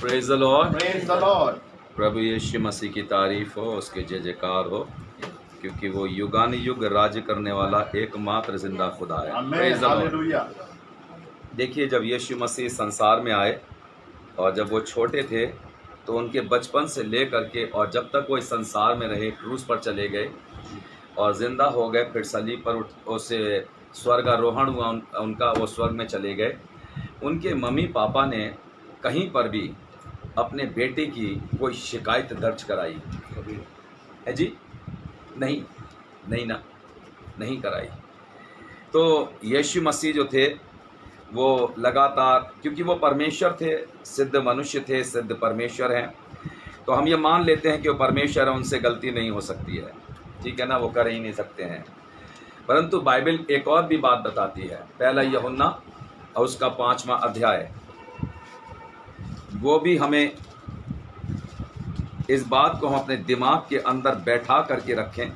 Praise the Lord. Praise the Lord. प्रभु यीशु मसीह की तारीफ हो, उसके जय जयकार हो, क्योंकि वो युगान युग राज्य करने वाला एकमात्र जिंदा खुदा है। Praise the Lord. हालेलुया। देखिए, जब यीशु मसीह संसार में आए और जब वो छोटे थे तो उनके बचपन से लेकर के और जब तक वो इस संसार में रहे, क्रूस पर चले गए और जिंदा हो गए, फिर सलीब पर उसे स्वर्गारोहण हुआ उनका, वो स्वर्ग में चले गए। उनके मम्मी पापा ने कहीं पर भी अपने बेटे की कोई शिकायत दर्ज कराई है जी? नहीं, नहीं ना, नहीं कराई। तो यीशु मसीह जो थे वो लगातार, क्योंकि वो परमेश्वर थे, सिद्ध मनुष्य थे, सिद्ध परमेश्वर हैं, तो हम ये मान लेते हैं कि वो परमेश्वर है, उनसे गलती नहीं हो सकती है, ठीक है ना, वो कर ही नहीं सकते हैं। परंतु बाइबल एक और भी बात बताती है, पहला यूहन्ना और उसका 5वां अध्याय, वो भी हमें इस बात को हम अपने दिमाग के अंदर बैठा करके रखें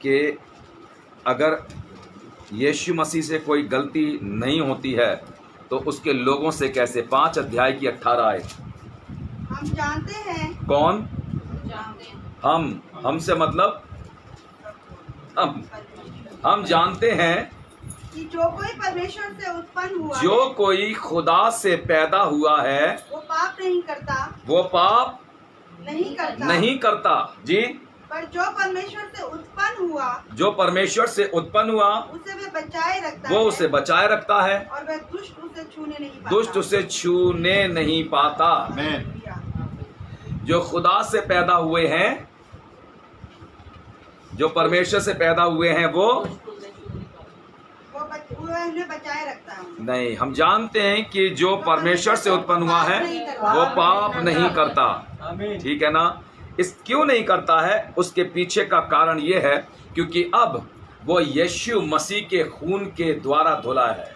कि अगर यीशु मसीह से कोई गलती नहीं होती है तो उसके लोगों से कैसे। 5 अध्याय की 18 आयत। हम जानते हैं। कौन? जानते हैं। हमसे मतलब हम जानते हैं कि जो कोई परमेश्वर से उत्पन्न हुआ जो है, कोई खुदा से पैदा हुआ है वो पाप नहीं करता। वो पाप नहीं करता जी। पर जो परमेश्वर से उत्पन्न हुआ, जो परमेश्वर से उत्पन्न हुआ उसे वह बचाए रखता वो है, उसे बचाए रखता है और वह दुष्ट उसे छूने नहीं पाता। दुष्ट उसे छूने नहीं पाता। आमीन। जो खुदा से पैदा हुए हैं, जो परमेश्वर से पैदा हुए हैं, वो उन्हें बचाए रखता है। नहीं। हम जानते हैं कि जो परमेश्वर से उत्पन्न हुआ है वो पाप नहीं करता, ठीक है ना। इस क्यों नहीं करता है, उसके पीछे का कारण ये है क्योंकि अब वो यीशु मसीह के खून के द्वारा धुला है।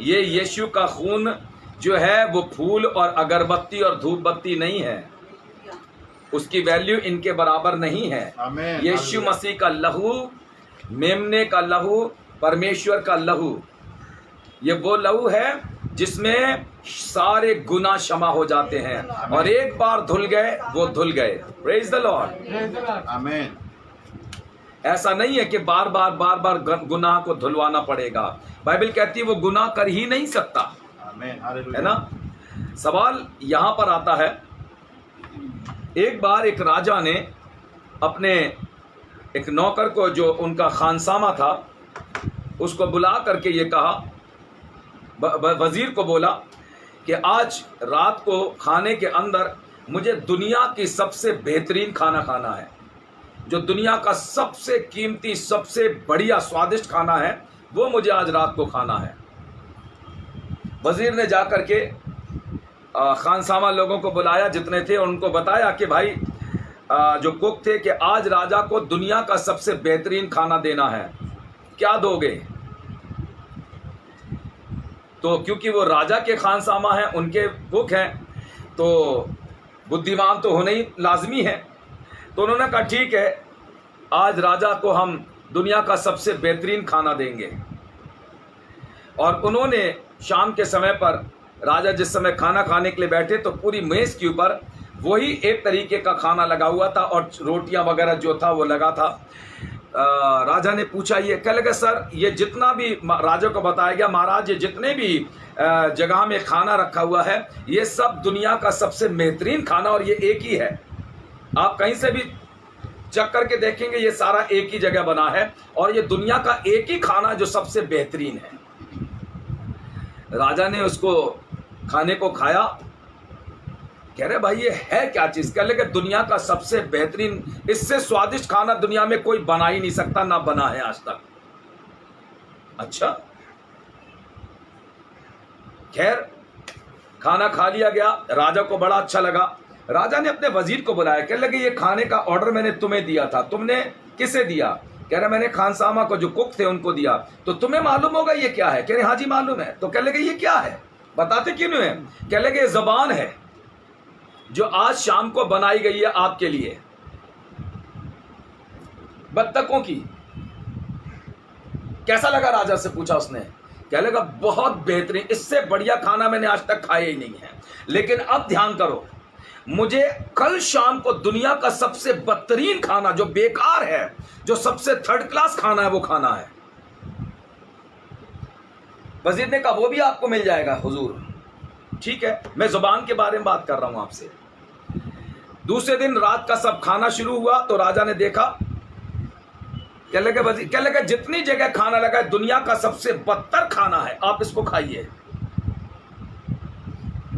ये यीशु का खून जो है वो फूल और अगरबत्ती और धूप बत्ती नहीं है, उसकी वैल्यू इनके बराबर नहीं है। आमीन। यीशु मसीह का लहू, मेमने का लहू, परमेश्वर का लहू, ये वो लहू है जिसमें सारे गुनाह क्षमा हो जाते हैं, और एक बार धुल गए वो धुल गए। Praise the Lord. आमीन। ऐसा नहीं है कि बार बार गुनाह को धुलवाना पड़ेगा। बाइबल कहती है वो गुनाह कर ही नहीं सकता, आमीन। है ना। सवाल यहां पर आता है, एक बार एक राजा ने अपने एक नौकर को, जो उनका खानसामा था, उसको बुला करके ये कहा, वजीर को बोला कि आज रात को खाने के अंदर मुझे दुनिया की सबसे बेहतरीन खाना खाना है, जो दुनिया का सबसे कीमती, सबसे बढ़िया स्वादिष्ट खाना है, वो मुझे आज रात को खाना है। वजीर ने जाकर के खानसामा लोगों को बुलाया जितने थे, और उनको बताया कि भाई जो कुक थे कि आज राजा को दुनिया का सबसे बेहतरीन खाना देना है, क्या दोगे? तो क्योंकि वो राजा के खानसामा हैं, उनके कुक हैं, तो बुद्धिमान तो होना ही लाजमी है। तो उन्होंने कहा ठीक है, आज राजा को हम दुनिया का सबसे बेहतरीन खाना देंगे। और उन्होंने शाम के समय पर, राजा जिस समय खाना खाने के लिए बैठे, तो पूरी मेज के ऊपर वही एक तरीके का खाना लगा हुआ था और रोटियां वगैरह जो था वो लगा था। राजा ने पूछा, ये कह लगा सर, ये जितना भी, राजा को बताया गया, महाराज ये जितने भी जगह में खाना रखा हुआ है, ये सब दुनिया का सबसे बेहतरीन खाना, और ये एक ही है। आप कहीं से भी चेक करके देखेंगे, ये सारा एक ही जगह बना है, और ये दुनिया का एक ही खाना जो सबसे बेहतरीन है। राजा ने उसको खाने को खाया, कह रहे भाई ये है क्या चीज? कह लगे दुनिया का सबसे बेहतरीन, इससे स्वादिष्ट खाना दुनिया में कोई बना ही नहीं सकता, ना बना है आज तक। अच्छा, खैर खाना खा लिया गया, राजा को बड़ा अच्छा लगा। राजा ने अपने वजीर को बुलाया, कह लगे ये खाने का ऑर्डर मैंने तुम्हें दिया था, तुमने किसे दिया? कह रहे मैंने खानसामा को, जो कुक थे, उनको दिया। तो तुम्हें मालूम होगा ये क्या है? कह रहे हाँ जी मालूम है। तो कह लगे ये क्या है, बताते क्यों नहीं है? कह लगे ये ज़बान है जो आज शाम को बनाई गई है आपके लिए, बत्तखों की। कैसा लगा? राजा से पूछा उसने। कह लेगा बहुत बेहतरीन, इससे बढ़िया खाना मैंने आज तक खाया ही नहीं है। लेकिन अब ध्यान करो, मुझे कल शाम को दुनिया का सबसे बदतरीन खाना, जो बेकार है, जो सबसे थर्ड क्लास खाना है, वो खाना है। वजीर ने कहा वो भी आपको मिल जाएगा हुजूर। ठीक है, मैं जुबान के बारे में बात कर रहा हूं आपसे। दूसरे दिन रात का सब खाना शुरू हुआ तो राजा ने देखा, कह लगे वजीर, कह लगे जितनी जगह खाना लगा दुनिया का सबसे बदतर खाना है, आप इसको खाइए।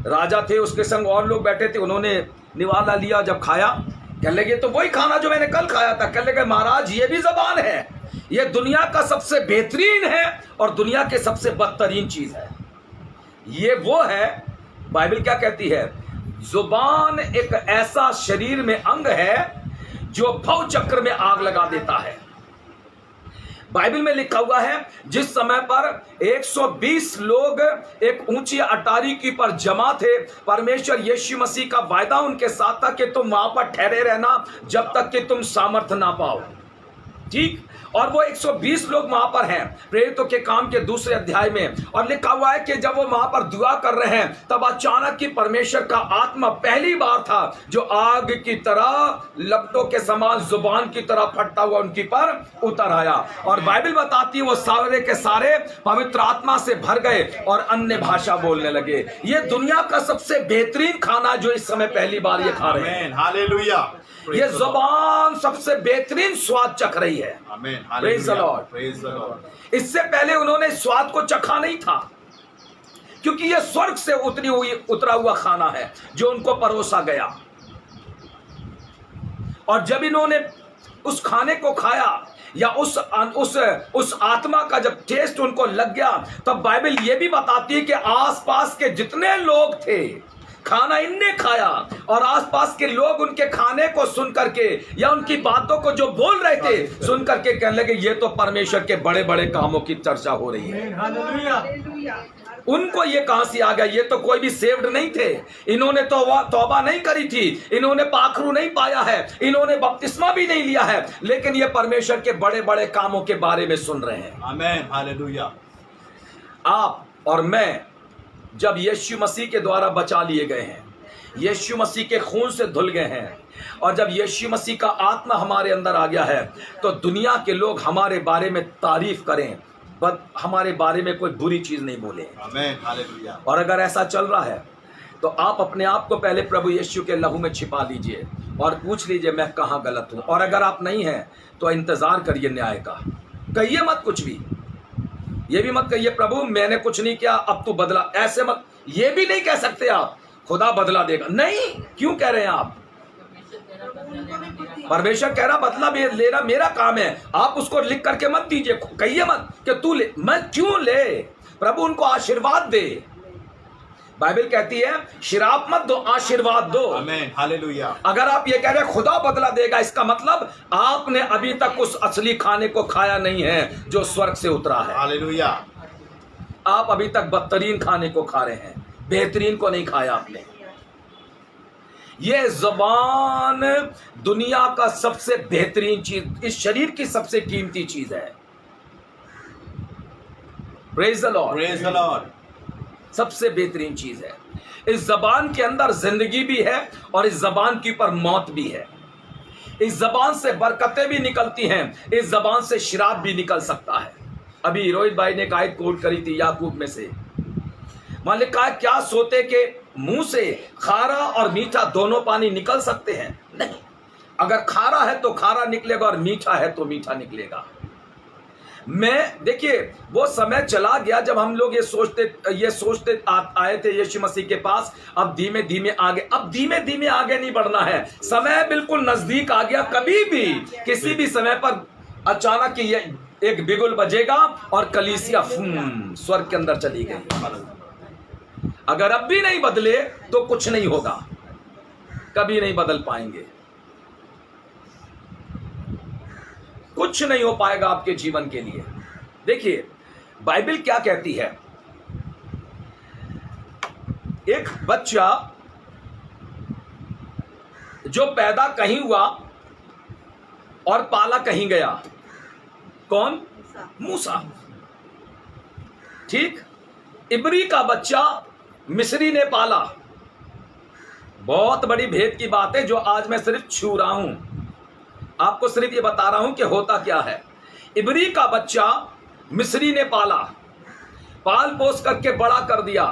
राजा थे, उसके संग और लोग बैठे थे, उन्होंने निवाला लिया, जब खाया कह लगे तो वही खाना जो मैंने कल खाया था। कह लगे महाराज ये भी जबान है, ये दुनिया का सबसे बेहतरीन है और दुनिया के सबसे बदतरीन चीज है। ये वो है, बाइबल क्या कहती है, जुबान एक ऐसा शरीर में अंग है जो भव चक्र में आग लगा देता है। बाइबल में लिखा हुआ है, जिस समय पर 120 लोग एक ऊंची अटारी की पर जमा थे, परमेश्वर यीशु मसीह का वायदा उनके साथ था कि तुम वहां पर ठहरे रहना जब तक कि तुम सामर्थ ना पाओ। ठीक, और वो 120 लोग वहां पर हैं प्रेरितों के काम के दूसरे अध्याय में, और लिखा हुआ है कि जब वो वहां पर दुआ कर रहे हैं तब अचानक की परमेश्वर का आत्मा पहली बार था जो आग की तरह, लपटों के समान, जुबान की तरह फटता हुआ उनकी पर उतर आया। और बाइबल बताती है वो सारे के सारे पवित्र आत्मा से भर गए और अन्य भाषा बोलने लगे। ये दुनिया का सबसे बेहतरीन खाना जो इस समय पहली बार ये खा रहे हैं। आमेन, हालेलुया। ये जुबान सबसे बेहतरीन स्वाद चख रही है। आमेन, Praise the Lord. Praise the Lord. इससे पहले उन्होंने स्वाद को चखा नहीं था, क्योंकि यह स्वर्ग से उतरा हुआ खाना है जो उनको परोसा गया। और जब इन्होंने उस खाने को खाया या उस आत्मा का जब टेस्ट उनको लग गया, तब बाइबल यह भी बताती है कि आसपास के जितने लोग थे, खाना इनने खाया और आसपास के लोग उनके खाने को सुन करके या उनकी बातों को जो बोल रहे थे सुन करके कहने लगे ये तो परमेश्वर के बड़े बड़े कामों की चर्चा हो रही है। उनको ये कहां से आ गया, ये तो कोई भी सेव्ड नहीं थे, इन्होंने तो तौबा नहीं करी थी, इन्होंने पाखरू नहीं पाया है, इन्होंने बपतिस्मा भी नहीं लिया है, लेकिन ये परमेश्वर के बड़े बड़े कामों के बारे में सुन रहे हैं। आमेन, हालेलुया। आप और मैं जब यीशु मसीह के द्वारा बचा लिए गए हैं, यीशु मसीह के खून से धुल गए हैं, और जब यीशु मसीह का आत्मा हमारे अंदर आ गया है, तो दुनिया के लोग हमारे बारे में तारीफ करें, बस हमारे बारे में कोई बुरी चीज नहीं बोले। आमेन, हालेलुया। और अगर ऐसा चल रहा है तो आप अपने आप को पहले प्रभु यीशु के लहू में छिपा लीजिए और पूछ लीजिए मैं कहाँ गलत हूँ। और अगर आप नहीं हैं तो इंतजार करिए न्याय का। कहिए मत कुछ भी, ये भी मत कहिए प्रभु मैंने कुछ नहीं किया अब तू बदला, ऐसे मत, ये भी नहीं कह सकते आप खुदा बदला देगा। नहीं, क्यों कह रहे हैं आप? परमेश्वर कह रहा बदला लेना मेरा काम है, आप उसको लिख करके मत दीजिए। कहिए मत कि तू ले, मैं क्यों ले, प्रभु उनको आशीर्वाद दे। बाइबल कहती है शराब मत दो, आशीर्वाद दो। आमेन, हालेलुया। अगर आप ये कह रहे हैं खुदा बदला देगा, इसका मतलब आपने अभी तक उस असली खाने को खाया नहीं है जो स्वर्ग से उतरा है। हालेलुया। आप अभी तक बदतरीन खाने को खा रहे हैं, बेहतरीन को नहीं खाया आपने। ये ज़बान दुनिया का सबसे बेहतरीन चीज, इस शरीर की सबसे कीमती चीज है। Praise the Lord, praise the Lord. सबसे बेहतरीन चीज है। इस जबान के अंदर जिंदगी भी है और इस जबान के ऊपर मौत भी है। इस जबान से बरकतें भी निकलती हैं, इस जबान से शराब भी निकल सकता है। अभी रोहित भाई ने एक आयत कोट करी थी याकूब में से, मान लिखा है क्या सोते के मुंह से खारा और मीठा दोनों पानी निकल सकते हैं? नहीं, अगर खारा है तो खारा निकलेगा और मीठा है तो मीठा निकलेगा। मैं देखिए वो समय चला गया जब हम लोग ये सोचते आए थे यीशु मसीह के पास, अब धीमे धीमे आगे, अब धीमे धीमे आगे नहीं बढ़ना है, समय बिल्कुल नजदीक आ गया। कभी भी किसी भी समय पर अचानक ये एक बिगुल बजेगा और कलीसिया स्वर्ग के अंदर चली गई। अगर अब भी नहीं बदले तो कुछ नहीं होगा, कभी नहीं बदल पाएंगे, कुछ नहीं हो पाएगा आपके जीवन के लिए। देखिए बाइबल क्या कहती है, एक बच्चा जो पैदा कहीं हुआ और पाला कहीं गया, कौन? मूसा। ठीक, इब्री का बच्चा मिस्री ने पाला। बहुत बड़ी भेद की बात है जो आज मैं सिर्फ छू रहा हूं, आपको सिर्फ ये बता रहा हूं कि होता क्या है। इब्री का बच्चा मिस्री ने पाला, पाल पोस करके बड़ा कर दिया,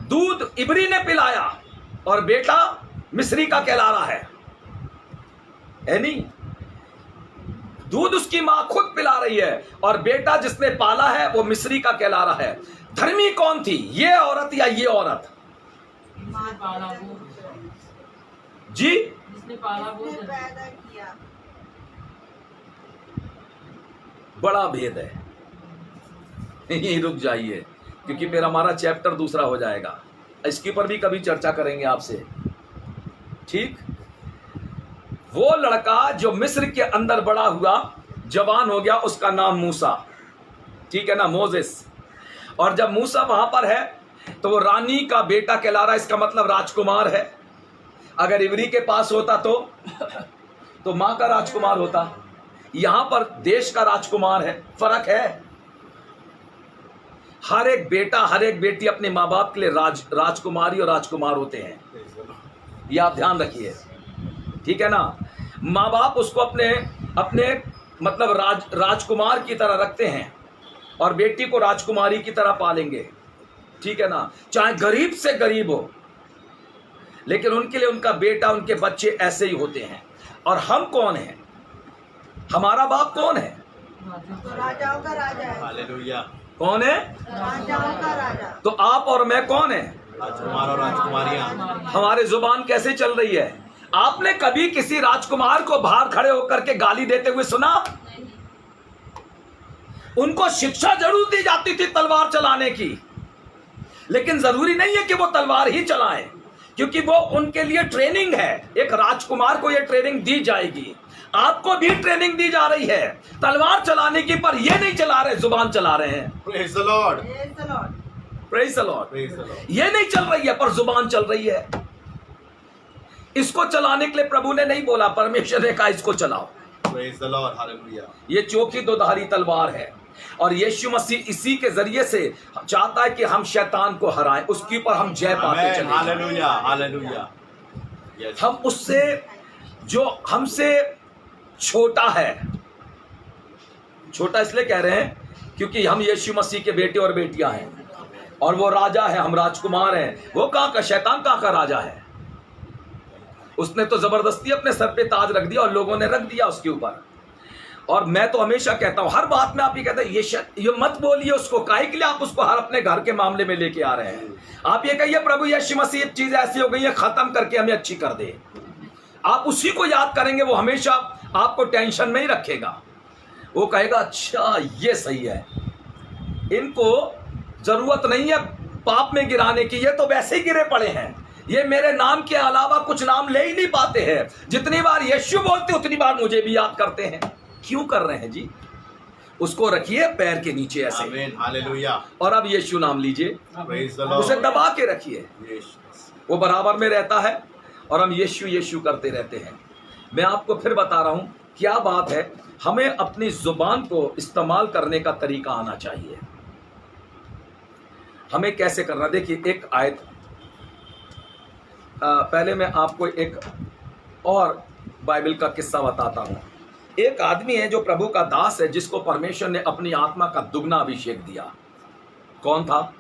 दूध इब्री ने पिलाया और बेटा मिस्री का कहला रहा है नहीं, दूध उसकी मां खुद पिला रही है और बेटा जिसने पाला है वो मिस्री का कहला रहा है। धर्मी कौन थी, ये औरत या ये औरत? जिसने पाला वो, जी, जिसने पाला वो उसने पैदा किया। बड़ा भेद है। यहीं रुक जाइए क्योंकि फिर हमारा चैप्टर दूसरा हो जाएगा, इसके ऊपर भी कभी चर्चा करेंगे आपसे। ठीक, वो लड़का जो मिस्र के अंदर बड़ा हुआ, जवान हो गया, उसका नाम मूसा, ठीक है ना, मोजेस। और जब मूसा वहां पर है तो वो रानी का बेटा कहला रहा है, इसका मतलब राजकुमार है। अगर इब्री के पास होता तो मां का राजकुमार होता, यहां पर देश का राजकुमार है। फर्क है, हर एक बेटा हर एक बेटी अपने माँ बाप के लिए राजकुमारी और राजकुमार होते हैं, ये आप ध्यान रखिए, ठीक है ना। माँ बाप उसको अपने अपने मतलब राजकुमार की तरह रखते हैं और बेटी को राजकुमारी की तरह पालेंगे, ठीक है ना, चाहे गरीब से गरीब हो, लेकिन उनके लिए उनका बेटा उनके बच्चे ऐसे ही होते हैं। और हम कौन हैं, हमारा बाप कौन है? तो राजाओं का राजा है। हालेलुया। कौन है? राजाओं का राजा। तो आप और मैं कौन है? राजकुमार और राजकुमारियां। हमारी जुबान कैसे चल रही है? आपने कभी किसी राजकुमार को बाहर खड़े होकर के गाली देते हुए सुना? उनको शिक्षा जरूर दी जाती थी तलवार चलाने की, लेकिन जरूरी नहीं है कि वो तलवार ही चलाएं, क्योंकि वो उनके लिए ट्रेनिंग है। एक राजकुमार को ये ट्रेनिंग दी जाएगी, आपको भी ट्रेनिंग दी जा रही है तलवार चलाने की, पर ये नहीं चला रहे, जुबान चला रहे हैं। Praise the Lord. Praise the Lord। Praise the Lord. Praise the Lord. ये नहीं चल रही है पर जुबान चल रही है। इसको चलाने के लिए प्रभु ने नहीं बोला, परमेश्वर ने कहा इसको चलाओ। Praise the Lord. हालेलुया। ये चौकी दोधारी तलवार है और यीशु मसीह इसी के जरिए से चाहता है कि हम शैतान को हराएं, उसके ऊपर हम जय पाते आमेन। चले। हालेलुया। हालेलुया। यस। हम उससे जो हमसे छोटा है, छोटा इसलिए कह रहे हैं क्योंकि हम यीशु मसीह के बेटे और बेटियां हैं और वो राजा है, हम राजकुमार हैं। वो कहाँ का शैतान, कहाँ का राजा है? उसने तो जबरदस्ती अपने सर पे ताज रख दिया और लोगों ने रख दिया उसके ऊपर। और मैं तो हमेशा कहता हूं, हर बात में आप ये कहते हैं ये मत बोलिए उसको, काहे के लिए आप उसको हर अपने घर के मामले में लेके आ रहे हैं? आप ये कहिए प्रभु यीशु मसीह चीज ऐसी हो गई है, खत्म करके हमें अच्छी कर दे। आप उसी को याद करेंगे, वो हमेशा आपको टेंशन में ही रखेगा। वो कहेगा अच्छा ये सही है, इनको जरूरत नहीं है पाप में गिराने की, ये तो वैसे ही गिरे पड़े हैं, ये मेरे नाम के अलावा कुछ नाम ले ही नहीं पाते हैं। जितनी बार यीशु बोलते उतनी बार मुझे भी याद करते हैं। क्यों कर रहे हैं जी? उसको रखिए पैर के नीचे ऐसे, आमेन। हालेलुया। और अब यीशु नाम लीजिए, प्रेज द उसे लॉर्ड। दबा के रखिए, यस। वो बराबर में रहता है और हम यीशु यीशु करते रहते हैं। मैं आपको फिर बता रहा हूं क्या बात है, हमें अपनी जुबान को इस्तेमाल करने का तरीका आना चाहिए। हमें कैसे करना, देखिए एक आयत, पहले मैं आपको एक और बाइबल का किस्सा बताता हूं। एक आदमी है जो प्रभु का दास है, जिसको परमेश्वर ने अपनी आत्मा का दुगना अभिषेक दिया। कौन था?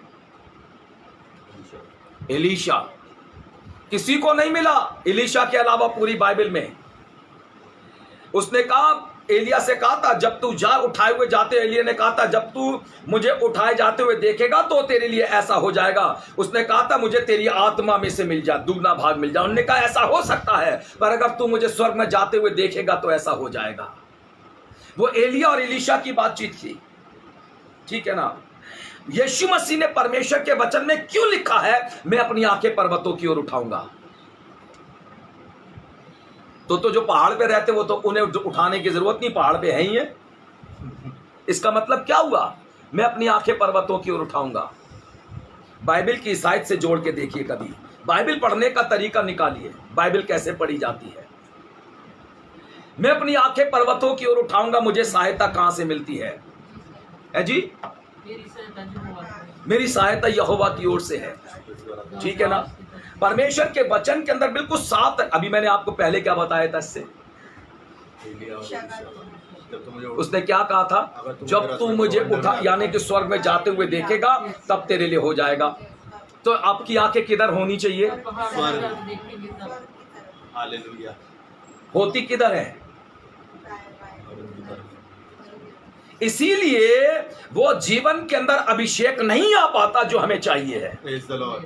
एलीशा। किसी को नहीं मिला एलीशा के अलावा पूरी बाइबल में। उसने कहा, एलिया से कहा था जब तू जा उठाए हुए जाते, एलिया ने कहा था जब तू मुझे उठाए जाते हुए देखेगा तो तेरे लिए ऐसा हो जाएगा। उसने कहा था मुझे तेरी आत्मा में से मिल जा, दुगना भाग मिल जा। उन्होंने कहा ऐसा हो सकता है, पर अगर तू मुझे स्वर्ग में जाते हुए देखेगा तो ऐसा हो जाएगा। वो एलिया और एलीशा की बातचीत थी, ठीक है ना। यीशु मसीह ने परमेश्वर के वचन में क्यों लिखा है मैं अपनी आंखें पर्वतों की ओर उठाऊंगा? तो जो पहाड़ पे रहते वो तो उन्हें उठाने की जरूरत नहीं, पहाड़ पे है ही है। इसका मतलब क्या हुआ? मैं अपनी आंखें पर्वतों की ओर उठाऊंगा। बाइबल की साइड से जोड़ के देखिए, कभी बाइबल पढ़ने का तरीका निकालिए, बाइबल कैसे पढ़ी जाती है। मैं अपनी आंखें पर्वतों की ओर उठाऊंगा, मुझे सहायता कहां से मिलती है जी? मेरी सहायता यहोवा की। मेरी सहायता यहोवा की ओर से है। ठीक है ना? परमेश्वर के वचन के अंदर बिल्कुल साफ, अभी मैंने आपको पहले क्या बताया था इससे, उसने क्या कहा था, जब तू मुझे उठा यानी कि स्वर्ग में जाते हुए देखेगा तब तेरे लिए हो जाएगा। तो आपकी आंखें किधर होनी चाहिए? पहाड़ों की तरफ देखेंगे तब। हालेलुया। होती किधर है? इसीलिए वो जीवन के अंदर अभिषेक नहीं आ पाता जो हमें चाहिए है, Praise the Lord.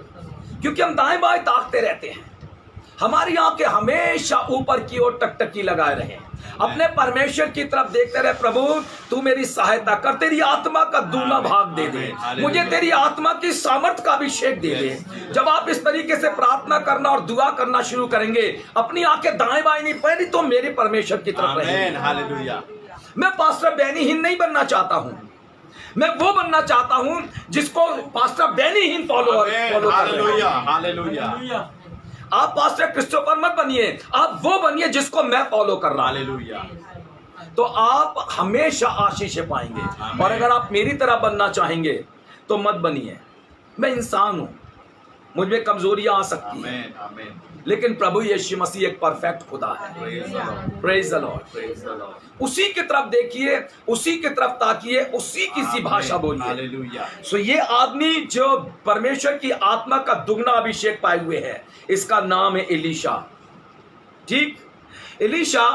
क्योंकि हम दाएं बाएं ताकते रहते हैं। हमारी आंखें हमेशा ऊपर की ओर टकटकी लगाए रहे, अपने परमेश्वर की तरफ देखते रहे। प्रभु तू मेरी सहायता कर, तेरी आत्मा का दूना भाग दे दे, मुझे तेरी आत्मा की सामर्थ का अभिषेक दे दे। जब आप इस तरीके से प्रार्थना करना और दुआ करना शुरू करेंगे, अपनी आंखें दाएं बाएं नहीं पहली तो मेरे परमेश्वर की तरफ रहेंगी। Amen. Hallelujah. मैं पास्टर बेनीहीन नहीं बनना चाहता हूं, मैं वो बनना चाहता हूं जिसको पास्टर बेनीहीन फॉलो Amen. कर रहे हैं। Hallelujah. Hallelujah. आप पास्टर क्रिस्टोफर मत बनिए, आप वो बनिए जिसको मैं फॉलो कर रहा हूं। Hallelujah. तो आप हमेशा आशीषें पाएंगे। और अगर आप मेरी तरह बनना चाहेंगे तो मत बनिए। मैं इंसान हूं, मुझ में कमजोरियां आ सकती हैं, Amen. Amen. लेकिन प्रभु यीशु मसीह एक परफेक्ट खुदा है। Praise the Lord. Praise the Lord. Praise the Lord. उसी की तरफ देखिए, उसी की तरफ ताकिए, उसी की सी भाषा बोलिए। Hallelujah. सो ये आदमी जो परमेश्वर की आत्मा का दुगना अभिषेक पाए हुए है, इसका नाम है एलीशा। ठीक, एलीशा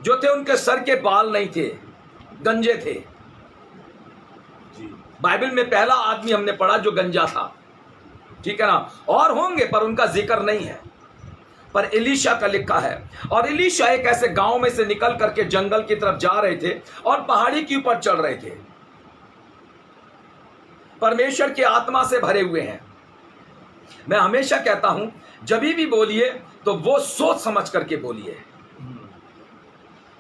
जो थे उनके सर के बाल नहीं थे, गंजे थे। जी. बाइबल में पहला आदमी हमने पढ़ा जो गंजा था, ठीक है ना, और होंगे पर उनका जिक्र नहीं है, पर एलीशा का लिखा है। और एलीशा एक ऐसे गांव में से निकल करके जंगल की तरफ जा रहे थे और पहाड़ी के ऊपर चढ़ रहे थे, परमेश्वर की आत्मा से भरे हुए हैं। मैं हमेशा कहता हूं जब भी बोलिए तो वो सोच समझ करके बोलिए।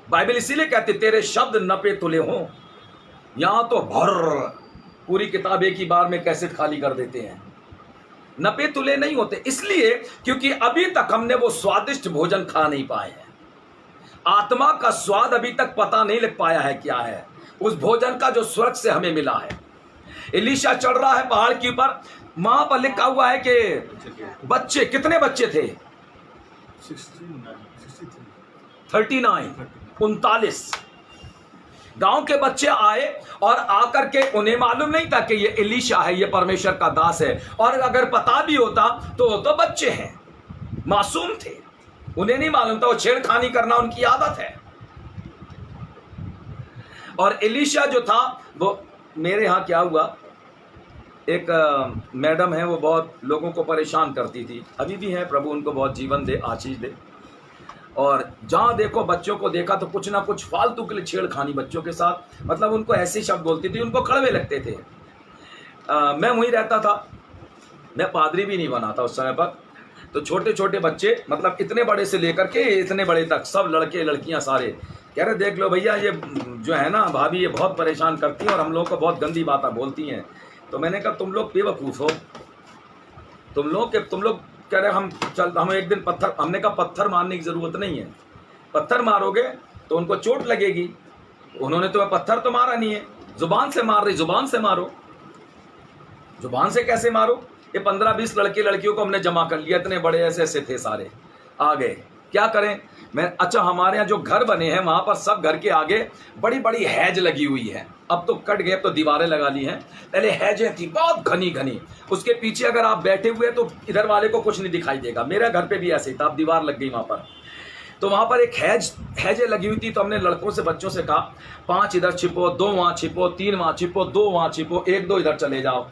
बाइबल इसीलिए कहती तेरे शब्द नपे तुले हो। यहां तो भर पूरी किताब एक ही बार में कैसे खाली कर देते हैं, नपे तुले नहीं होते, इसलिए क्योंकि अभी तक हमने वो स्वादिष्ट भोजन खा नहीं पाए हैं। आत्मा का स्वाद अभी तक पता नहीं लग पाया है क्या है उस भोजन का जो स्वर्ग से हमें मिला है। एलीशा चढ़ रहा है पहाड़ के ऊपर, वहां पर लिखा हुआ है कि बच्चे, कितने बच्चे थे? 39 गांव के बच्चे आए और आकर के उन्हें मालूम नहीं था कि ये एलीशा है, ये परमेश्वर का दास है। और अगर पता भी होता तो वो तो बच्चे हैं, मासूम थे, उन्हें नहीं मालूम था, वो छेड़खानी करना उनकी आदत है। और एलीशा जो था वो, मेरे यहाँ क्या हुआ, एक मैडम है, वो बहुत लोगों को परेशान करती थी, अभी भी है, प्रभु उनको बहुत जीवन दे, आशीष दे। और जहाँ देखो बच्चों को देखा तो कुछ ना कुछ फालतू के लिए छेड़खानी बच्चों के साथ, मतलब उनको ऐसे शब्द बोलती थी, उनको कड़वे लगते थे। मैं वहीं रहता था, मैं पादरी भी नहीं बना था उस समय पर। तो छोटे छोटे बच्चे, मतलब इतने बड़े से लेकर के इतने बड़े तक, सब लड़के लड़कियां सारे कह रहे देख लो भैया ये जो है ना भाभी, ये बहुत परेशान करती हैं और हम लोग को बहुत गंदी बातें बोलती हैं। तो मैंने कहा तुम लोग बेवकूफ़ हो, तुम लोग कह रहे हम एक दिन पत्थर, हमने कहा पत्थर मारने की ज़रूरत नहीं है, पत्थर मारोगे तो उनको चोट लगेगी। उन्होंने तुम्हें पत्थर तो मारा नहीं है, जुबान से मार रही, जुबान से मारो। जुबान से कैसे मारो? ये 15-20 लड़के लड़कियों को हमने जमा कर लिया, इतने बड़े ऐसे ऐसे थे, सारे आ गए। क्या करें? मैं, अच्छा हमारे यहाँ जो घर बने हैं वहाँ पर सब घर के आगे बड़ी बड़ी हैज लगी हुई है, अब तो कट गए, अब तो दीवारें लगा ली हैं, पहले हैजें थी बहुत घनी घनी, उसके पीछे अगर आप बैठे हुए तो इधर वाले को कुछ नहीं दिखाई देगा। मेरे घर पे भी ऐसे ही था, अब दीवार लग गई वहाँ पर। तो वहाँ पर एक हैजें लगी हुई थी, तो हमने लड़कों से बच्चों से कहा 5 इधर छिपो, 2 वहाँ छिपो, 3 वहाँ छिपो, 2 वहाँ छिपो, 1-2 इधर चले जाओ।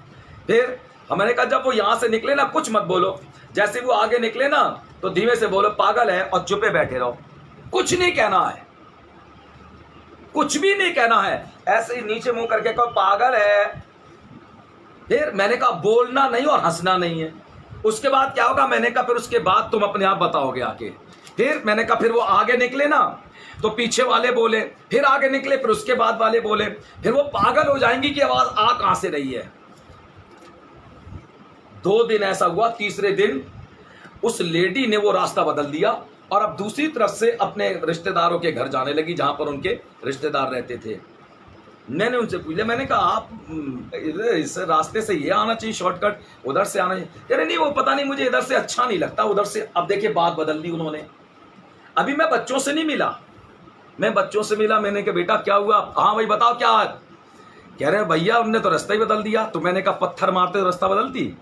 फिर हमने कहा जब वो यहाँ से निकले ना कुछ मत बोलो, जैसे वो आगे निकले ना तो धीमे से बोलो पागल है और चुपे बैठे रहो, कुछ नहीं कहना है, कुछ भी नहीं कहना है, ऐसे ही नीचे मुंह करके कहो पागल है। फिर मैंने कहा बोलना नहीं और हंसना नहीं है। उसके बाद क्या होगा? मैंने कहा फिर उसके बाद तुम अपने आप बताओगे आके। फिर मैंने कहा फिर वो आगे निकले ना तो पीछे वाले बोले, फिर आगे निकले, फिर उसके बाद वाले बोले, फिर वो पागल हो जाएंगी कि आवाज आ कहां से रही है। 2 दिन ऐसा हुआ, तीसरे दिन उस लेडी ने वो रास्ता बदल दिया और अब दूसरी तरफ से अपने रिश्तेदारों के घर जाने लगी जहां पर उनके रिश्तेदार रहते थे। मैंने उनसे पूछा, मैंने कहा आप इधर इस रास्ते से ये आना चाहिए शॉर्टकट, उधर से आना चाहिए। कह रहे नहीं वो पता नहीं मुझे इधर से अच्छा नहीं लगता, उधर से। अब देखिए बात बदल दी उन्होंने। अभी मैं बच्चों से नहीं मिला, मैं बच्चों से मिला, मैंने कहा बेटा क्या हुआ, हाँ भाई बताओ क्या आज। कह रहे भैया हमने तो रास्ता ही बदल दिया। तो मैंने कहा पत्थर मारते तो रास्ता बदलती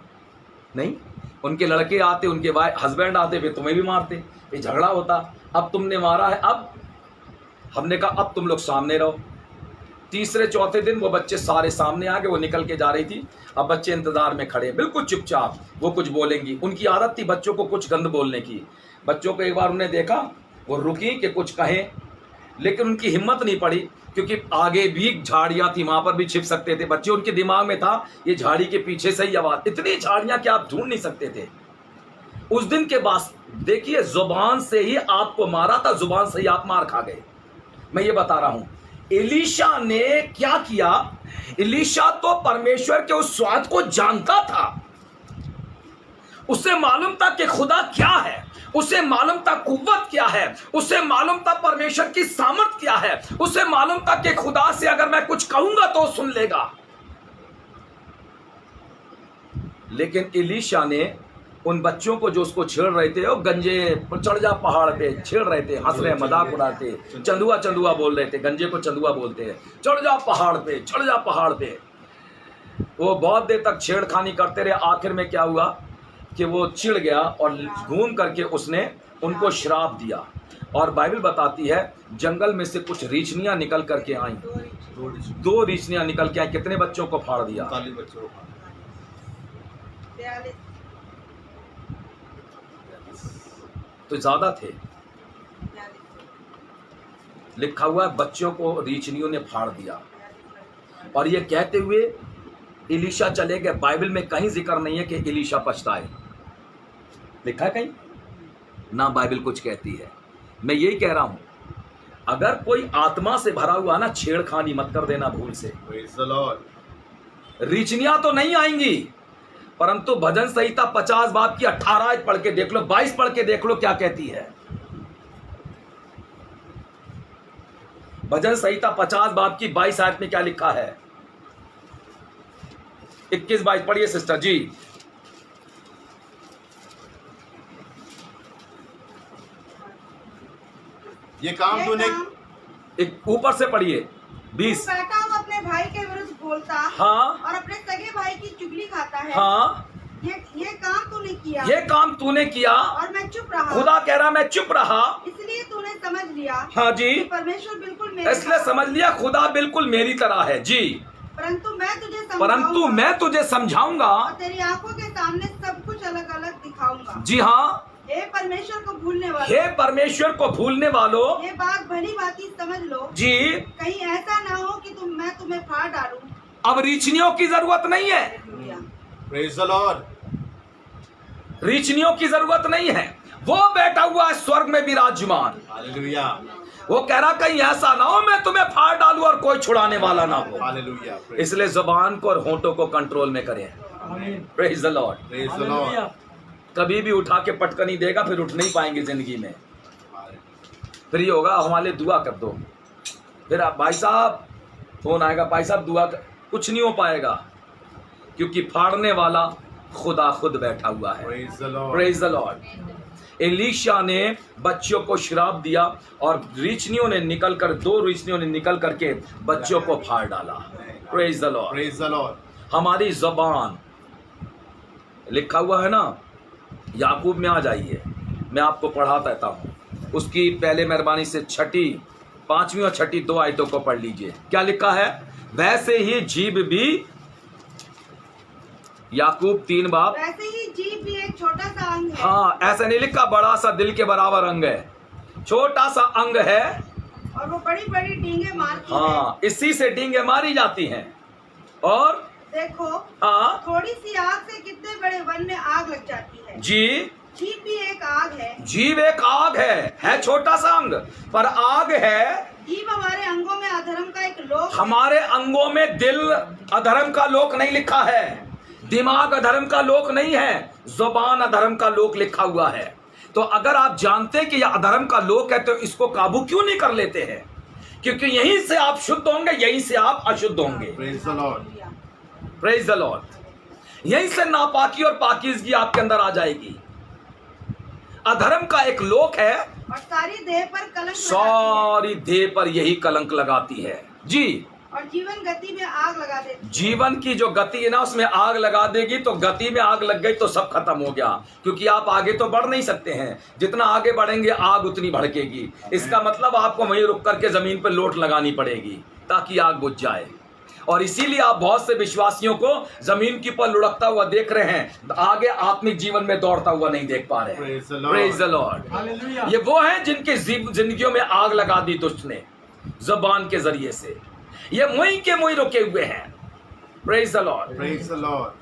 नहीं, उनके लड़के आते, उनके हस्बैंड आते, फिर तुम्हें भी मारते, ये झगड़ा होता। अब तुमने मारा है, अब हमने कहा अब तुम लोग सामने रहो। तीसरे चौथे दिन वो बच्चे सारे सामने आ गए, वो निकल के जा रही थी। अब बच्चे इंतजार में खड़े बिल्कुल चुपचाप, वो कुछ बोलेंगी, उनकी आदत थी बच्चों को कुछ गंद बोलने की। बच्चों को एक बार उन्हें देखा, वो रुकी कि कुछ कहें, लेकिन उनकी हिम्मत नहीं पड़ी, क्योंकि आगे भी झाड़ियां थी, वहां पर भी छिप सकते थे बच्चे। उनके दिमाग में था ये झाड़ी के पीछे से ही आवाज, इतनी झाड़ियां कि आप ढूंढ नहीं सकते थे। उस दिन के बाद देखिए जुबान से ही आपको मारा था, जुबान से ही आप मार खा गए। मैं ये बता रहा हूं एलीशा ने क्या किया। एलीशा तो परमेश्वर के उस स्वाद को जानता था, उसे मालूम था कि खुदा क्या है, उसे मालूम था कुव्वत क्या है, उसे मालूम था परमेश्वर की सामर्थ क्या है, उसे मालूम था कि खुदा से अगर मैं कुछ कहूंगा तो सुन लेगा। लेकिन एलीशा ने उन बच्चों को जो उसको छेड़ रहे थे, वो गंजे चढ़ जा पहाड़ पे, छेड़ रहे थे, हंस रहे, मजाक उड़ाते, चंदुआ चंदुआ बोल रहे थे, गंजे को चंदुआ बोलते हैं, चढ़ जा पहाड़ पे, चढ़ जा पहाड़ पे। वो बहुत देर तक छेड़खानी करते रहे। आखिर में क्या हुआ कि वो चिढ़ गया और घूम करके उसने उनको श्राप दिया। और बाइबल बताती है जंगल में से कुछ रीछनियां निकल करके आई, 2 रीछनियां निकल के आई। कितने बच्चों को फाड़ दिया? 40 बच्चों को। 42 तो ज्यादा थे। लिखा हुआ है बच्चों को रीछनियों ने फाड़ दिया। और ये कहते हुए एलीशा चले गए। बाइबल में कहीं जिक्र नहीं है कि एलीशा पछताए, लिखा है कहीं ना, बाइबल कुछ कहती है। मैं यही कह रहा हूं अगर कोई आत्मा से भरा हुआ ना, छेड़खानी मत कर देना भूल से। Praise the Lord. रीछनियां तो नहीं आएंगी, परंतु भजन संहिता 50 बाब की 18 आयत पढ़ के देख लो, 22 पढ़ के देख लो क्या कहती है। भजन संहिता 50 बाब की 22 आयत में क्या लिखा है? 21-22 पढ़िए सिस्टर जी। ये काम ये तूने काम एक ऊपर से पढ़िए 20। तू बैठा हुआ अपने भाई के विरुद्ध बोलता, हाँ और अपने सगे भाई की चुगली खाता है। हाँ, ये काम तूने किया, ये काम तूने किया और मैं चुप रहा। खुदा कह रहा मैं चुप रहा, इसलिए तूने समझ लिया हाँ जी, कि परमेश्वर बिल्कुल मेरे इसलिए साथ समझ लिया खुदा बिल्कुल मेरी तरह है जी। परंतु मैं तुझे समझाऊंगा और तेरी आंखों के सामने सब कुछ अलग अलग दिखाऊंगा। जी हाँ, हे परमेश्वर को भूलने वालों, हे परमेश्वर को भूलने वालों, ये बात भली भांति समझ लो, जी कहीं ऐसा ना हो कि मैं तुम्हें फाड़ डालूं। अब रीछनियों की जरूरत नहीं है, Praise the Lord. रीछनियों की जरूरत नहीं है। वो बैठा हुआ है स्वर्ग में विराजमान, Hallelujah. वो कह रहा कहीं ऐसा ना हो मैं तुम्हें फाड़ डालूं और कोई छुड़ाने वाला ना हो। Hallelujah. इसलिए जुबान को और होंठों को कंट्रोल में करें। Praise the Lord. Praise the Lord. कभी भी उठा के पटकनी देगा फिर उठ नहीं पाएंगे जिंदगी में। फिर ये होगा हमारे दुआ कर दो, फिर आप भाई साहब फोन आएगा, भाई साहब दुआ कर, कुछ नहीं हो पाएगा, क्योंकि फाड़ने वाला खुदा खुद बैठा हुआ है। Praise the Lord. Praise the Lord. Elisha ने बच्चों को श्राप दिया और रीछनियों ने निकल कर, 2 रीछनियों ने निकल करके बच्चों को फाड़ डाला। Praise the Lord. Praise the Lord. हमारी ज़बान लिखा हुआ है ना, याकूब में आ जाइए, मैं आपको पढ़ा देता हूँ उसकी पहले मेहरबानी से 6, 5वीं और 6 2 आयतों को पढ़ लीजिए। क्या लिखा है? वैसे ही जीभ भी, याकूब 3 बाब, वैसे ही जीभ भी एक छोटा सा अंग है। हाँ ऐसा नहीं लिखा बड़ा सा दिल के बराबर अंग है, छोटा सा अंग है, और वो बड़ी बड़ी डींगे मारती है। हाँ इसी से डींगे मारी जाती हैं। और देखो, हाँ थोड़ी सी आग से कितने बड़े वन में आग लग जाती है। जी, जीभ भी एक आग है। जीव एक आग है छोटा सा अंग पर आग है। जीभ हमारे अंगों में अधर्म का एक लोक है। हमारे अंगों में दिल अधर्म का लोक नहीं लिखा है, दिमाग अधर्म का लोक नहीं है, जुबान अधर्म का लोक लिखा हुआ है। तो अगर आप जानते कि यह अधर्म का लोक है तो इसको काबू क्यों नहीं कर लेते हैं? क्योंकि यहीं से आप शुद्ध होंगे, यहीं से आप अशुद्ध होंगे। Praise the Lord. Praise the Lord. यहीं से नापाकी और पाकीज़गी आपके अंदर आ जाएगी। अधर्म का एक लोक है, और सारी देह पर कलंक लगाती सारी देह पर यही कलंक लगाती है जी। है और जीवन गति में आग लगा देती है। जीवन की जो गति है ना, उसमें आग लगा देगी। तो गति में आग लग गई तो सब खत्म हो गया, क्योंकि आप आगे तो बढ़ नहीं सकते हैं। जितना आगे बढ़ेंगे आग उतनी भड़केगी। इसका मतलब आपको वहीं रुक करके जमीन पर लोट लगानी पड़ेगी ताकि आग बुझ जाए। और इसीलिए आप बहुत से विश्वासियों को जमीन के ऊपर लुढ़कता हुआ देख रहे हैं, आगे आत्मिक जीवन में दौड़ता हुआ नहीं देख पा रहे हैं। Praise the Lord. Praise the Lord. ये वो हैं जिनके जिंदगियों में आग लगा दी दुष्ट ने जबान के जरिए से। ये मुई के मुई रुके हुए हैं। Praise the Lord. Praise the Lord.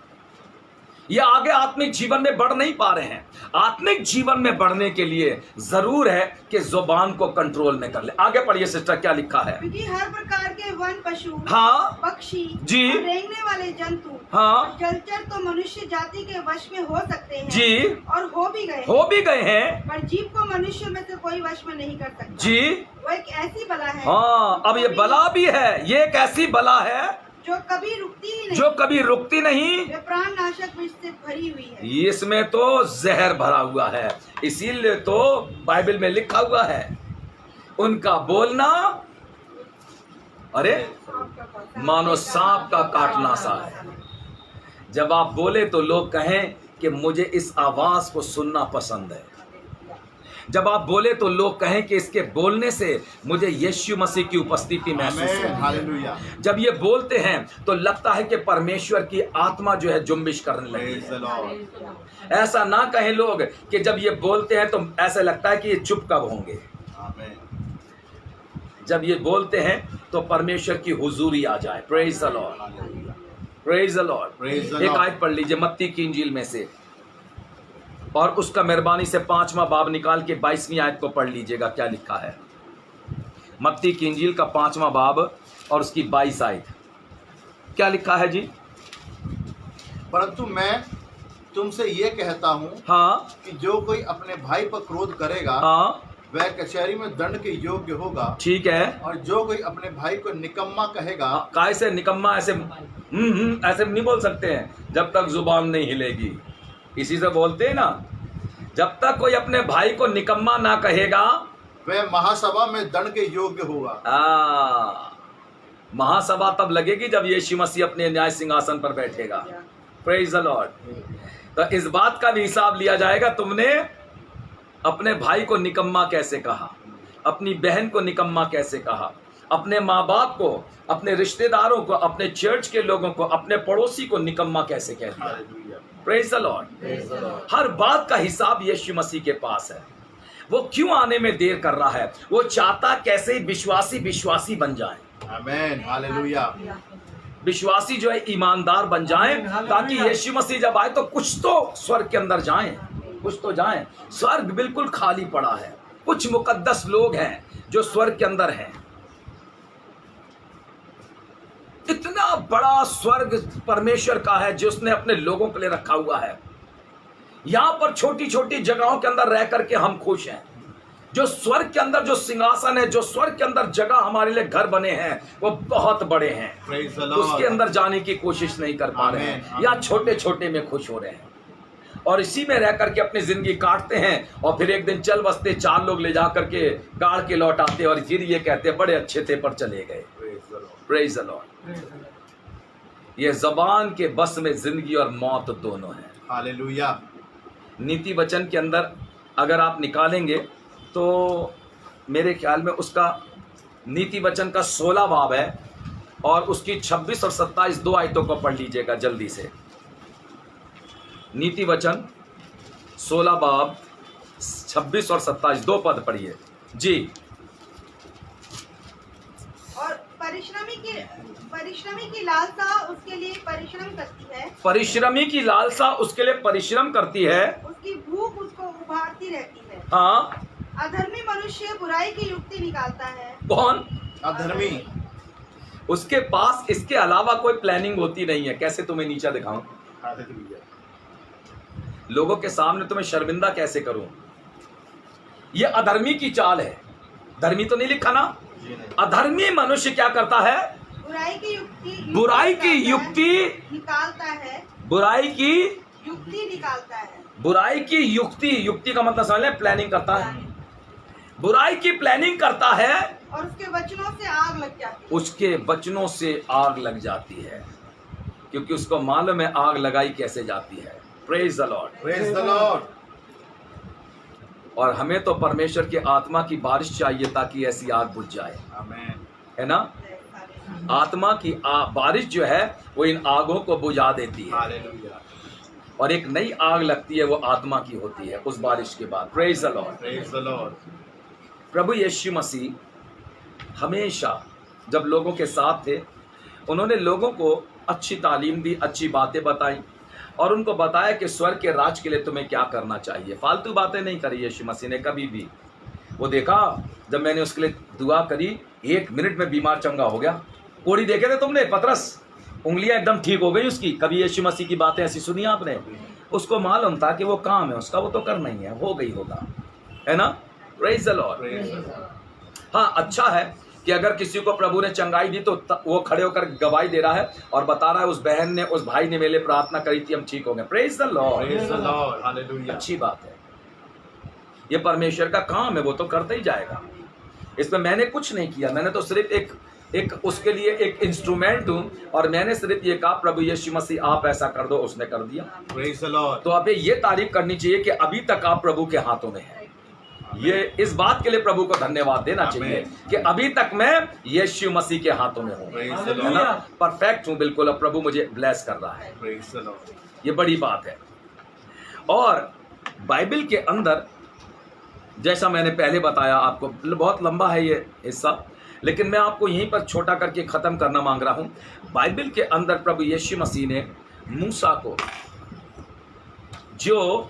ये आगे आत्मिक जीवन में बढ़ नहीं पा रहे हैं। आत्मिक जीवन में बढ़ने के लिए जरूर है कि जुबान को कंट्रोल में कर ले। आगे पढ़िए सिस्टर, क्या लिखा है? क्योंकि हर प्रकार के वन पशु, हाँ पक्षी जी। और रेंगने वाले जंतु हाँ और जलचर तो मनुष्य जाति के वश में हो सकते हैं जी, और हो भी गए, हो भी गए हैं पर जीव को मनुष्य में से कोई वश में नहीं कर सकता जी। वो एक ऐसी बला है हाँ, अब ये बला भी है। ये एक ऐसी बला है जो कभी रुकती ही नहीं, जो कभी रुकती नहीं। ये प्राण नाशक विष से भरी हुई है। इसमें तो जहर भरा हुआ है। इसीलिए तो बाइबल में लिखा हुआ है, उनका बोलना अरे मानो सांप का काटना सा है। जब आप बोले तो लोग कहें कि मुझे इस आवाज को सुनना पसंद है। जब आप बोले तो लोग कहें कि इसके बोलने से मुझे यीशु मसीह की उपस्थिति महसूस Amen. होती है। Hallelujah. जब ये बोलते हैं तो लगता है कि परमेश्वर की आत्मा जो है जुम्बिश करने लगी Praise है। the Lord. ऐसा ना कहें लोग कि जब ये बोलते हैं तो ऐसा लगता है कि ये चुप कब होंगे। Amen. जब ये बोलते हैं तो परमेश्वर की हुजूरी आ जाए। Praise the Lord, Hallelujah. Praise the Lord. Praise the एक Lord. आयत पढ़ लीजिए मत्ती की इंजील में से, और उसका मेहरबानी से 5वां बाब निकाल के 22वीं आयत को पढ़ लीजिएगा। क्या लिखा है? मत्ती की इंजील का 5वां बाब और उसकी 22 आयत। क्या लिखा है जी? परंतु मैं तुमसे ये कहता हूँ हाँ कि जो कोई अपने भाई पर क्रोध करेगा हाँ वह कचहरी में दंड के योग्य होगा, ठीक है। और जो कोई अपने भाई को निकम्मा कहेगा काय से निकम्मा ऐसे ऐसे नहीं बोल सकते हैं जब तक जुबान नहीं हिलेगी। इसी से बोलते हैं ना, जब तक कोई अपने भाई को निकम्मा ना कहेगा वह महासभा में दंड के योग्य होगा। महासभा तब लगेगी जब यीशु मसीह अपने न्याय सिंहासन पर बैठेगा। Praise the Lord. तो इस बात का भी हिसाब लिया जाएगा, तुमने अपने भाई को निकम्मा कैसे कहा, अपनी बहन को निकम्मा कैसे कहा, अपने माँ बाप को, अपने रिश्तेदारों को, अपने चर्च के लोगों को, अपने पड़ोसी को निकम्मा कैसे कह दिया। Praise the Lord. हर बात का हिसाब यीशु मसीह के पास है। वो क्यों आने में देर कर रहा है? वो चाहता कैसे विश्वासी बन जाए। आमेन, हालेलुया। विश्वासी जो है ईमानदार बन जाएं, ताकि यीशु मसीह जब आए तो कुछ तो स्वर्ग के अंदर जाएं, कुछ तो जाएं। स्वर्ग बिल्कुल खाली पड़ा है। कुछ मुकद्दस लोग हैं जो स्वर्ग के अंदर हैं। इतना बड़ा स्वर्ग परमेश्वर का है जो उसने अपने लोगों के लिए रखा हुआ है। यहां पर छोटी छोटी जगहों के अंदर रह करके हम खुश हैं। जो स्वर्ग के अंदर जो सिंहासन है, जो स्वर्ग के अंदर जगह हमारे लिए घर बने हैं, वो बहुत बड़े हैं। Praise the Lord. उसके अंदर जाने की कोशिश नहीं कर पा रहे हैं, या छोटे छोटे में खुश हो रहे हैं और इसी में रह करके अपनी जिंदगी काटते हैं। और फिर एक दिन चल बसते, 4 लोग ले जा करके गाड़ के लौट आते और फिर ये कहते बड़े अच्छे थे पर चले गए। Praise the Lord. Praise the Lord. ये जबान के बस में जिंदगी और मौत दोनों है। हालेलुया। नीति वचन के अंदर अगर आप निकालेंगे तो मेरे ख्याल में उसका नीति वचन का 16 बाब है और उसकी 26 और 27 2 आयतों को पढ़ लीजिएगा जल्दी से। नीति वचन 16 बाब 26 और 27 2 पद पढ़िए जी। और परिश्रमी की लालसा उसके लिए परिश्रम करती है। परिश्रमी की लालसा उसके लिए परिश्रम करती है। उसकी भूख उसको उभारती रहती है। हाँ, अधर्मी मनुष्य बुराई की युक्ति निकालता है। कौन? अधर्मी। उसके पास इसके अलावा कोई प्लानिंग होती नहीं है। कैसे तुम्हें नीचा दिखाऊं, हालेलुया। लोगों के सामने तुम्हें शर्मिंदा कैसे करूं, ये अधर्मी की चाल है। धर्मी तो नहीं लिखा ना, जी नहीं। अधर्मी मनुष्य क्या करता है? बुराई की युक्ति बुराई की युक्ति निकालता है। बुराई की युक्ति निकालता है। बुराई की युक्ति का मतलब समझ लें, प्लानिंग करता है। बुराई की प्लानिंग करता है और उसके वचनों से आग लग जाती है। उसके वचनों से आग लग जाती है, क्योंकि उसको मालूम है आग लगाई कैसे जाती है। Praise the Lord. Praise the Lord. और हमें तो परमेश्वर की आत्मा की बारिश चाहिए ताकि ऐसी आग बुझ जाए, आमेन। है ना। आत्मा की बारिश जो है वो इन आगों को बुझा देती है, हालेलुया। और एक नई आग लगती है, वो आत्मा की होती है उस बारिश के बाद। Praise the Lord. Praise the Lord. प्रभु यीशु मसीह हमेशा जब लोगों के साथ थे, उन्होंने लोगों को अच्छी तालीम दी, अच्छी बातें बताई, और उनको बताया कि स्वर्ग के राज के लिए तुम्हें क्या करना चाहिए। फालतू बातें नहीं करी यीशु मसीह ने कभी भी। वो देखा, जब मैंने उसके लिए दुआ करी, 1 मिनट में बीमार चंगा हो गया। कोड़ी देखे थे तुमने पतरस, उंगलियां एकदम ठीक हो गई उसकी। कभी यीशु मसीह की बातें ऐसी सुनी आपने? उसको मालूम था कि वो काम है उसका, वो तो करना ही है, हो गई होगा, है ना। Praise the Lord. Praise the Lord. हाँ, अच्छा है कि अगर किसी को प्रभु ने चंगाई दी तो वो खड़े होकर गवाही दे रहा है और बता रहा है उस बहन ने, उस भाई ने मेरे लिए प्रार्थना करी थी, हम ठीक हो गए। Praise the Lord. Praise the Lord. Hallelujah. अच्छी बात है, ये परमेश्वर का काम है, वो तो करते ही जाएगा। इसमें मैंने कुछ नहीं किया, मैंने तो सिर्फ एक उसके लिए एक इंस्ट्रूमेंट हूं, और मैंने सिर्फ ये कहा प्रभु यीशु मसीह आप ऐसा कर दो, उसने कर दिया। Praise the Lord. तो अब ये तारीफ करनी चाहिए कि अभी तक आप प्रभु के हाथों में हैं। ये इस बात के लिए प्रभु को धन्यवाद देना चाहिए कि अभी तक मैं यीशु मसीह के हाथों में हूँ, प्रेज द है लॉर्ड। ना। परफेक्ट हूँ बिल्कुल, अब प्रभु मुझे ब्लेस कर रहा है, प्रेज द लॉर्ड। ये बड़ी बात है। और बाइबल के अंदर जैसा मैंने पहले बताया आपको, बहुत लंबा है ये हिस्सा, लेकिन मैं आपको यहीं पर छोटा करके ख़त्म करना मांग रहा हूँ। बाइबल के अंदर प्रभु यीशु मसीह ने मूसा को, जो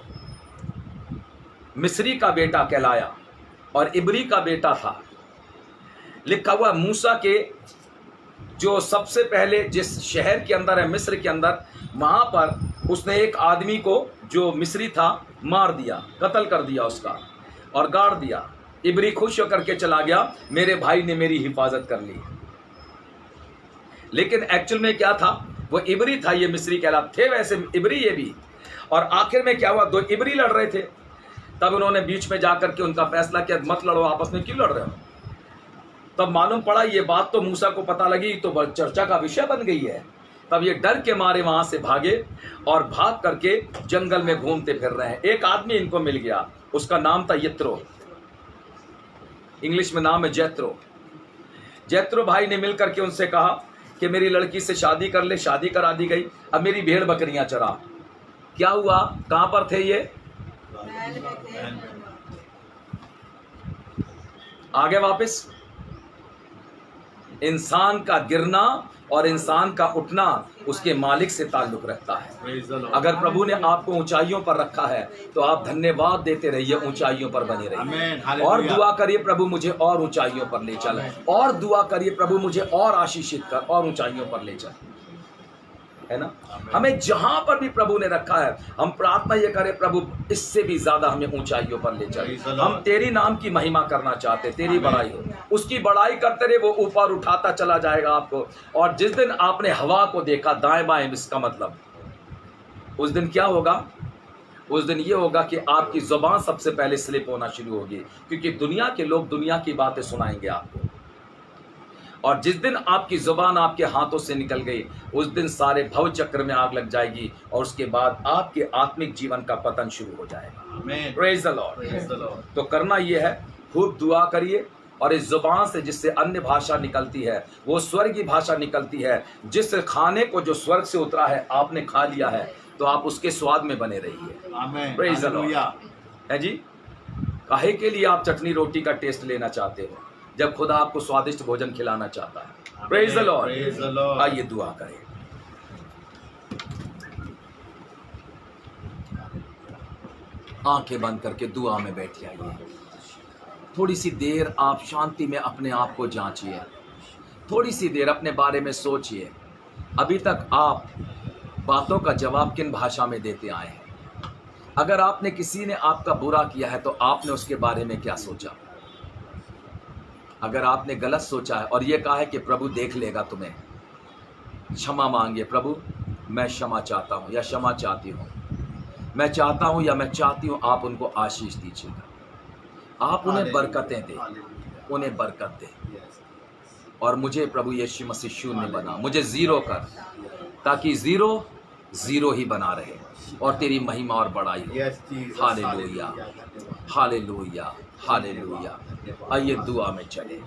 मिस्री का बेटा कहलाया और इब्री का बेटा था, लिखा हुआ मूसा के जो सबसे पहले जिस शहर के अंदर है, मिस्र के अंदर, वहाँ पर उसने एक आदमी को जो मिस्री था मार दिया, कत्ल कर दिया उसका और गाड़ दिया। इब्री खुश होकर के चला गया, मेरे भाई ने मेरी हिफाजत कर ली। लेकिन एक्चुअल में क्या था, वो इब्री था, ये मिस्री कहलाते थे वैसे इब्री ये भी। और आखिर में क्या हुआ, 2 इब्री लड़ रहे थे, तब उन्होंने बीच में जाकर के उनका फैसला किया, मत लड़ो आपस में, क्यों लड़ रहे हो। तब मालूम पड़ा ये बात तो मूसा को पता लगी तो चर्चा का विषय बन गई है। तब ये डर के मारे वहां से भागे और भाग करके जंगल में घूमते फिर रहे हैं। एक आदमी इनको मिल गया, उसका नाम था यत्रो, इंग्लिश में नाम है जैत्रो। जैत्रो भाई ने मिल करके उनसे कहा कि मेरी लड़की से शादी कर ले। शादी करा दी गई। अब मेरी भेड़ बकरियां चरा। क्या हुआ, कहां पर थे ये, महल में थे। आगे वापस। इंसान का गिरना और इंसान का उठना उसके मालिक से ताल्लुक रखता है। Praise the Lord. अगर प्रभु ने आपको ऊंचाइयों पर रखा है तो आप धन्यवाद देते रहिए, ऊंचाइयों पर बने रहिए। आमीन। हालेलुया। और दुआ करिए प्रभु मुझे और ऊंचाइयों पर ले चल, और दुआ करिए प्रभु मुझे और आशीषित कर और ऊंचाइयों पर ले चल, है ना। हमें जहां पर भी प्रभु ने रखा है, हम प्रार्थना ये करें प्रभु इससे भी ज्यादा हमें ऊंचाइयों पर ले चल। हम तेरी नाम की महिमा करना चाहते, तेरी बड़ाई हो, उसकी बड़ाई करते रहे, वो ऊपर उठाता चला जाएगा आपको। और जिस दिन आपने हवा को देखा दाएं बाएं, इसका मतलब उस दिन क्या होगा, उस दिन ये होगा कि आपकी जुबान सबसे पहले स्लिप होना शुरू होगी, क्योंकि दुनिया के लोग दुनिया की बातें सुनाएंगे आपको। और जिस दिन आपकी जुबान आपके हाथों से निकल गई, उस दिन सारे भव चक्र में आग लग जाएगी और उसके बाद आपके आत्मिक जीवन का पतन शुरू हो जाएगा। आमीन। Praise the Lord. Praise the Lord. तो करना ये है, खूब दुआ करिए, और इस जुबान से जिससे अन्य भाषा निकलती है वो स्वर्ग की भाषा निकलती है। जिस खाने को जो स्वर्ग से उतरा है आपने खा लिया है, तो आप उसके स्वाद में बने रहिए। आमीन। Praise the Lord. हालेलुया। है जी। काहे के लिए आप चटनी रोटी का टेस्ट लेना चाहते हो जब खुदा आपको स्वादिष्ट भोजन खिलाना चाहता है। Praise the Lord. Praise the Lord. आइए दुआ करें। आंखें बंद करके दुआ में बैठ जाइए। थोड़ी सी देर आप शांति में अपने आप को जांचिए, थोड़ी सी देर अपने बारे में सोचिए। अभी तक आप बातों का जवाब किन भाषा में देते आए हैं? अगर आपने किसी ने आपका बुरा किया है तो आपने उसके बारे में क्या सोचा? अगर आपने गलत सोचा है और ये कहा है कि प्रभु देख लेगा तुम्हें, क्षमा मांगिए, प्रभु मैं क्षमा चाहता हूँ या क्षमा चाहती हूँ, मैं चाहता हूँ या मैं चाहती हूँ, आप उनको आशीष दीजिएगा, आप उन्हें बरकतें दें, उन्हें बरकत दें। और मुझे प्रभु यीशु मसीह शून्य बना, मुझे ज़ीरो कर, ताकि ज़ीरो ज़ीरो ही बना रहे और तेरी महिमा और बड़ाई हो। Hallelujah, hallelujah, hallelujah. आइए दुआ में चले।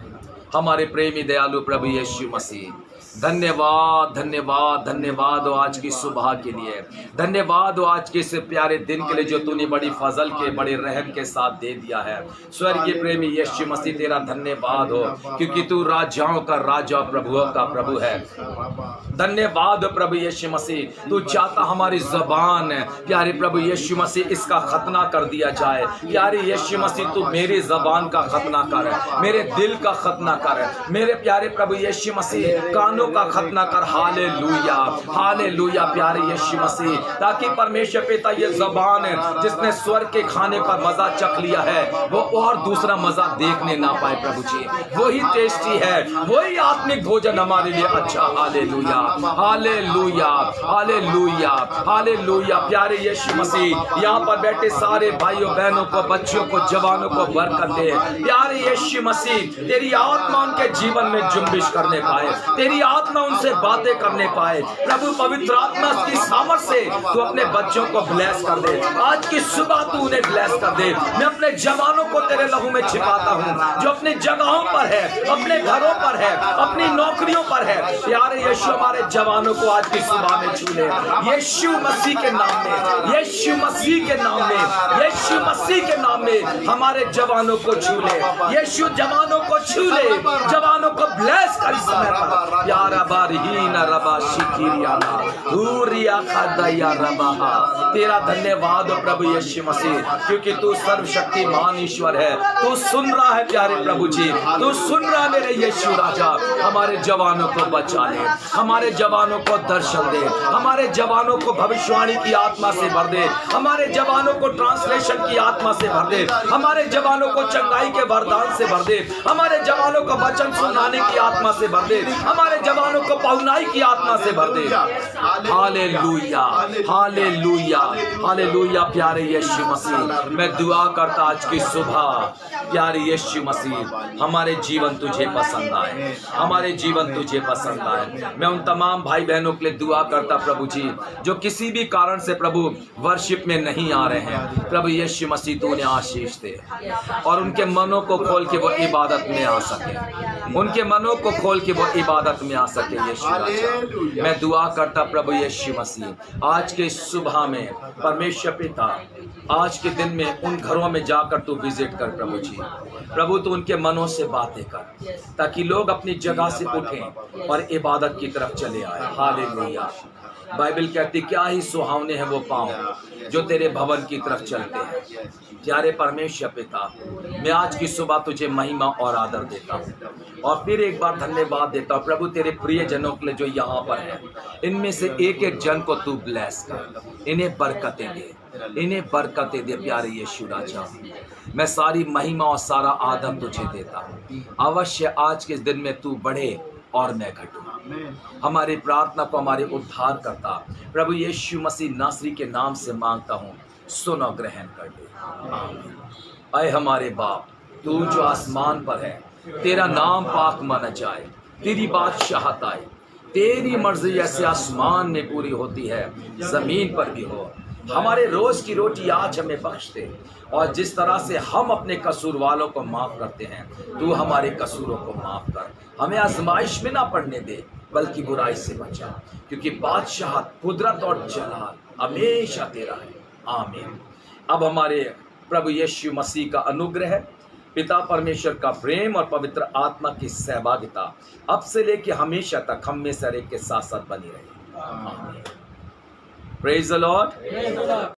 हमारे प्रेमी दयालु प्रभु यीशु मसीह, धन्यवाद धन्यवाद धन्यवाद हो आज की सुबह के लिए, धन्यवाद हो आज के इस प्यारे दिन के लिए जो तूने बड़ी फजल के बड़े रहम के साथ दे दिया है। स्वर्गीय प्रेमी यीशु मसीह तेरा धन्यवाद हो, क्योंकि तू राजाओं का राजा, प्रभुओं का प्रभु है। धन्यवाद प्रभु यीशु मसीह, तू चाहता हमारी ज़बान प्यारे प्रभु यीशु मसीह इसका खतना कर दिया जाए। प्यारे यीशु मसीह तू मेरी ज़बान का खतना कर, मेरे दिल का खतना कर, मेरे प्यारे प्रभु यीशु मसीह कानों का खतना कर। हालेलुया, हालेलुया प्यारे यीशु मसीह, ताकि परमेश्वर पिता ये ज़बान जिसने स्वर्ग के खाने पर मजा चख लिया है वो और दूसरा मजा देखने ना पाए। प्रभु जी वही टेस्टी है, वही आत्मिक भोजन हमारे लिए अच्छा। हालेलुया, हालेलुया, हालेलुया, हालेलुया प्यारे यीशु मसीह, यहाँ पर बैठे सारे भाइयों बहनों को, बच्चों को, जवानों को बरकत दे। प्यारे यीशु मसीह तेरी आत्मा उनके जीवन में जुम्बिश करने पाए, तेरी आत्मा उनसे बातें करने पाए। प्रभु पवित्र आत्मा की सामर्थ से तू अपने बच्चों को ब्लेस कर दे। आज की सुबह तू उन्हें ब्लेस कर दे। मैं अपने जवानों को तेरे लहू में छिपाता हूँ जो अपनी जगहों पर है, अपने घरों पर है, अपनी नौकरियों पर है। प्यारे यीशु हमारे जवानों को आज की सुबह में छू ले, यीशु मसीह के नाम में, यीशु मसीह के नाम में, यीशु मसीह के नाम में हमारे जवानों को छू ले। यीशु जवानों को छू ले, जवानों को ब्लेस कर इस समय पर। यारा बारहीना रबा शिकिरियाना दूरिया खदया रबा। तेरा धन्यवाद प्रभु यीशु मसीह, क्योंकि तू सर्वशक्तिमान ईश्वर है। तू सुन रहा है प्यारे प्रभु जी, तू सुन रहा है मेरे यीशु राजा। हमारे जवानों को बचा ले, हमारे जवानों को दर्शन दे, हमारे जवानों को भविष्यवाणी की आत्मा से भर दे, हमारे जवानों को ट्रांसलेशन की आत्मा से भर दे, हमारे जवानों को चंगाई के वरदान से भर दे, हमारे जवानों को वचन सुनाने की आत्मा से भर दे, हमारे जवानों को पहुनाई की आत्मा से भर दे। हालेलुया, हालेलुया, हालेलुया प्यारे यीशु मसीह, मैं दुआ करता आज की सुबह प्यारे यीशु मसीह हमारे जीवन तुझे पसंद आए, हमारे जीवन तुझे पसंद आए। मैं उन तमाम भाई बहनों के लिए दुआ करता प्रभु जी जो किसी भी कारण से प्रभु वर्शिप में नहीं आ रहे हैं। प्रभु यीशु मसीह तू उन्हें आशीष दे और उनके मनों को खोल के वो इबादत में आ सके, उनके मनों को खोल के वो इबादत में आ सके। यीशु राजा मैं दुआ करता प्रभु यीशु मसीह आज के सुबह में परमेश्वर पिता आज के दिन में उन घरों में जाकर तू विजिट कर प्रभु जी। प्रभु तू उनके मनों से बातें कर ताकि लोग अपनी जगह से उठें और इबादत की तरफ चले आए। हालेलुया। बाइबल कहती क्या ही सुहावने हैं वो पांव जो तेरे भवन की तरफ चलते हैं। प्यारे परमेश्वर पिता मैं आज की सुबह तुझे महिमा और आदर देता हूँ और फिर एक बार धन्यवाद देता हूँ प्रभु तेरे प्रिय जनों के लिए जो यहाँ पर है। इनमें से एक एक जन को तू ब्लेस कर, इन्हें बरकतें दे, इन्हें बरकतें दे प्यारे यीशु राजा। मैं सारी महिमा और सारा आदर तुझे देता हूँ। अवश्य आज के दिन में तू बढ़े और मैं घटूं। हमारी प्रार्थना को हमारे उद्धार करता प्रभु यीशु मसीह नासरी के नाम से मांगता हूँ, सुन और ग्रहण कर ले। आमीन। ऐ हमारे बाप तू जो आसमान पर है, तेरा नाम पाक माना जाए, तेरी बादशाहत आए, तेरी मर्जी जैसे आसमान में पूरी होती है जमीन पर भी हो। हमारे रोज की रोटी आज हमें बख्श दे और जिस तरह से हम अपने कसूर वालों को माफ करते हैं तू हमारे कसूरों को माफ कर। हमें आजमाइश में ना पड़ने दे बल्कि बुराई से बचा, क्योंकि बादशाह कुदरत और जलाल हमेशा तेरा है। आमीन। अब हमारे प्रभु यीशु मसीह का अनुग्रह, पिता परमेश्वर का प्रेम और पवित्र आत्मा की सहभागिता अब से लेकर हमेशा तक हम में से हर एक के साथ साथ बनी रहे। आमीन। Praise the Lord.